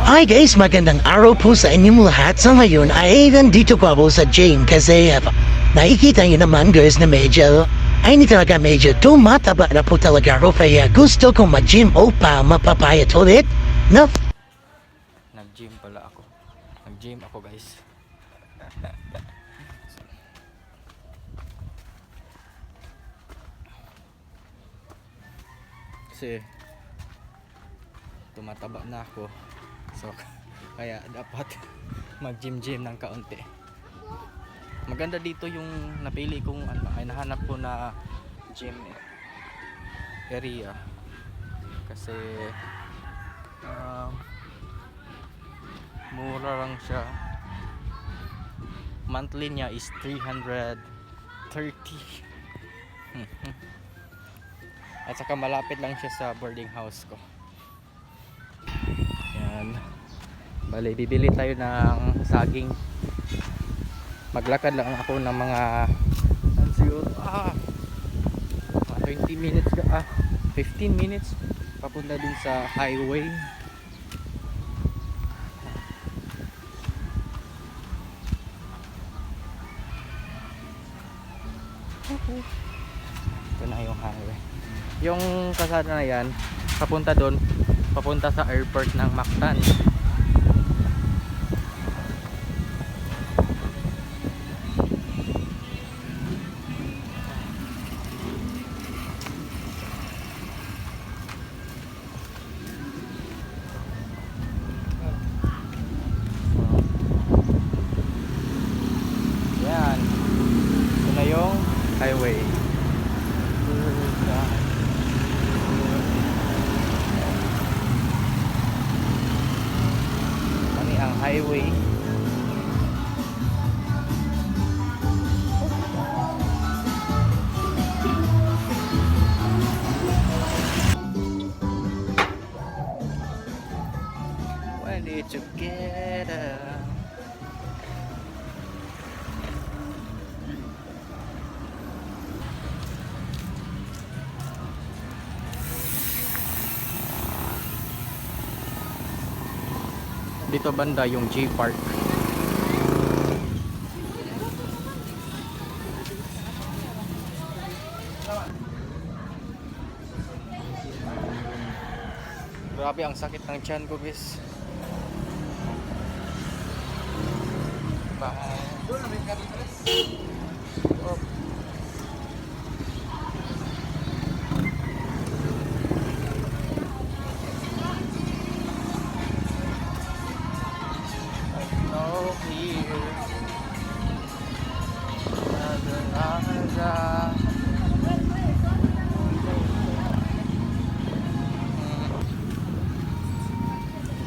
Hi guys, magandang araw po sa inyong lahat. Sa ngayon ay nandito ko ako sa gym kasi nakikita nyo naman guys na hindi talaga medyo tumataba na po talaga ako kaya gusto kong mag-gym o pa mapapayat ulit. No? Nag-gym pala ako. Nag-gym ako guys. Kasi tumataba na ako. So kaya dapat mag-gym ng kaunti. Maganda dito yung napili kong ay nahanap ko na gym area. Kasi mura lang siya. Monthly niya is 330. At saka malapit lang siya sa boarding house ko. Yan. Bale, bibili tayo ng saging. Maglakad lang ako ng mga 20 minutes 15 minutes papunta dun sa highway. Ito na yung highway. Yung kalsada na yan papunta doon, papunta sa airport ng Mactan. Yan, ito na yung highway. Highway. When did you get up? Dito banda yung J Park. Grabe ang sakit ng tiyan ko guys.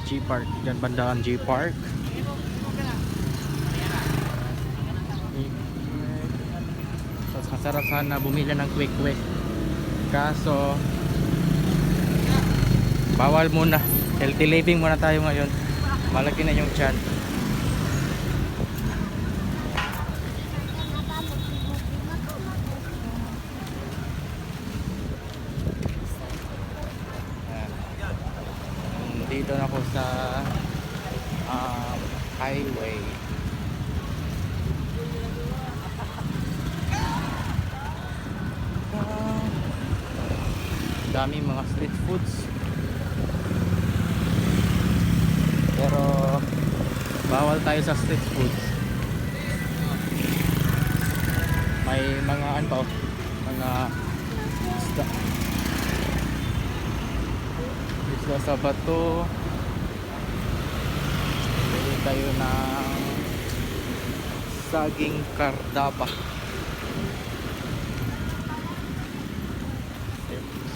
G Park, dyan banda ang G Park. So, masarap sana bumili ng quick kaso bawal muna, healthy living muna tayo ngayon. Malaki na yung tiyan. Dito na ako sa highway. Daming mga street foods. Pero bawal tayo sa street foods. May mga ano pa, mga isda. Sa bato. Pwede tayo ng saging kardapa.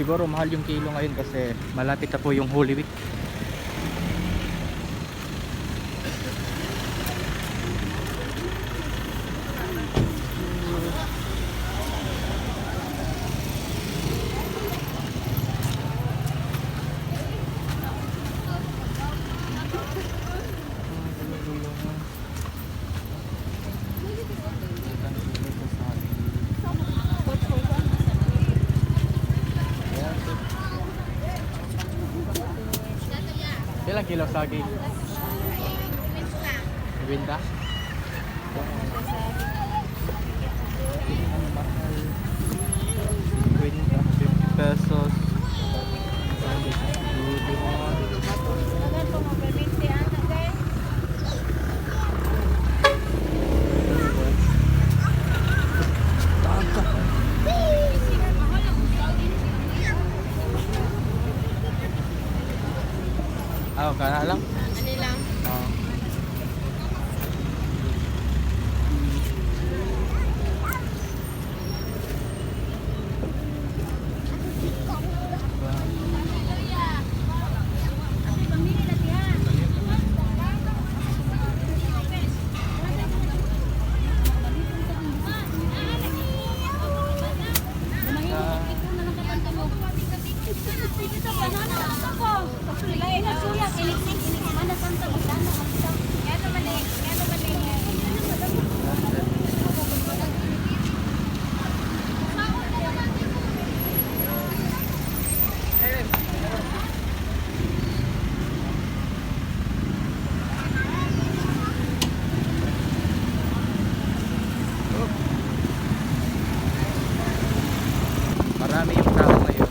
Siguro mahal yung kilo ngayon kasi malapit na po yung Holy Week. Ilang kilo saging? 20? Pesos. Kana lang? Ano lang? Oo. Marami yung tao ngayon.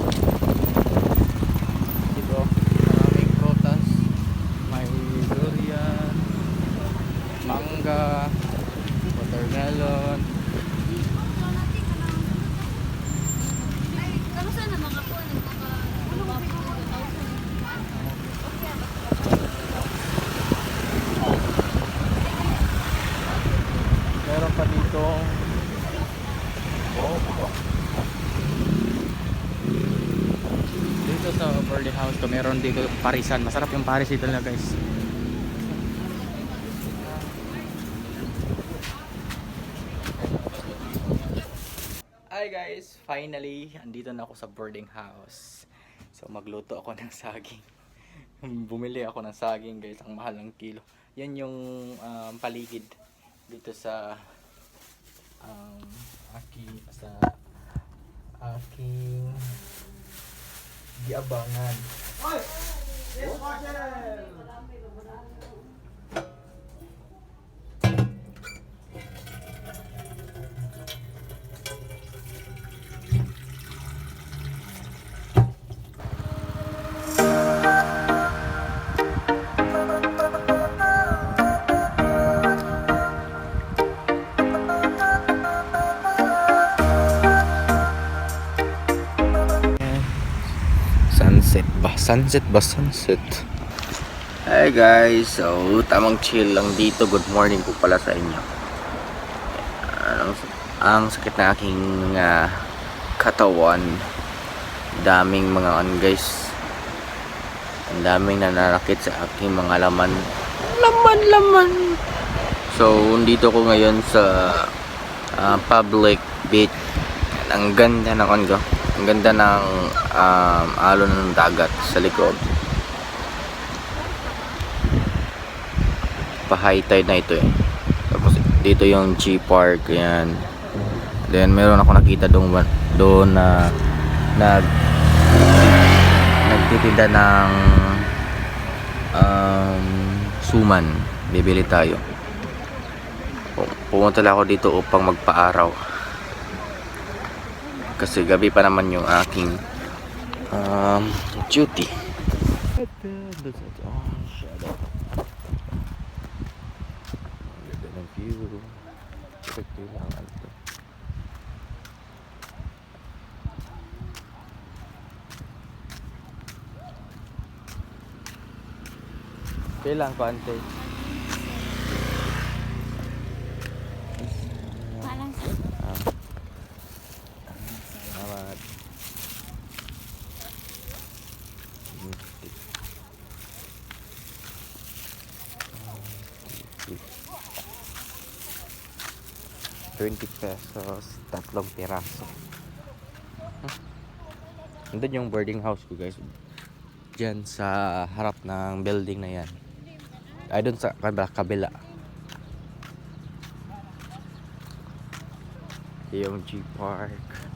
Dito, maraming prutas. May durian, mangga, watermelon. Kamusta na mga po? Meron pa dito. Dito sa Burley House ko, meron dito parisan. Masarap yung paris dito na guys. Hi guys, finally andito na ako sa boarding house. So magluto ako ng saging. Bumili ako ng saging guys, ang mahal ng kilo. Yan yung paligid dito sa aking giabangan. Sunset ba? Sunset. Hi guys, so tamang chill lang dito. Good morning po pala sa inyo. Ang sakit na aking katawan. Daming mga guys. Ang daming nananakit sa aking mga laman. Laman. So dito ko ngayon sa public beach. Ang ganda ng ko. Ang ganda ng alon ng dagat sa likod. Pa-high tide na ito eh. Tapos dito yung G-Park, yan. Then meron ako nakita doon na nagtitinda ng suman. Bibili tayo. Pumunta lang ako dito upang magpa-araw. Kasi gabi pa naman yung aking duty. Ganda ng view. Kailangan to. Kailangan ko ante. Salamat. 20 pesos, 3 piraso. Nandun yung boarding house ko guys. Diyan sa harap ng building na yan. Ay dun sa kabila. Yung G-Park.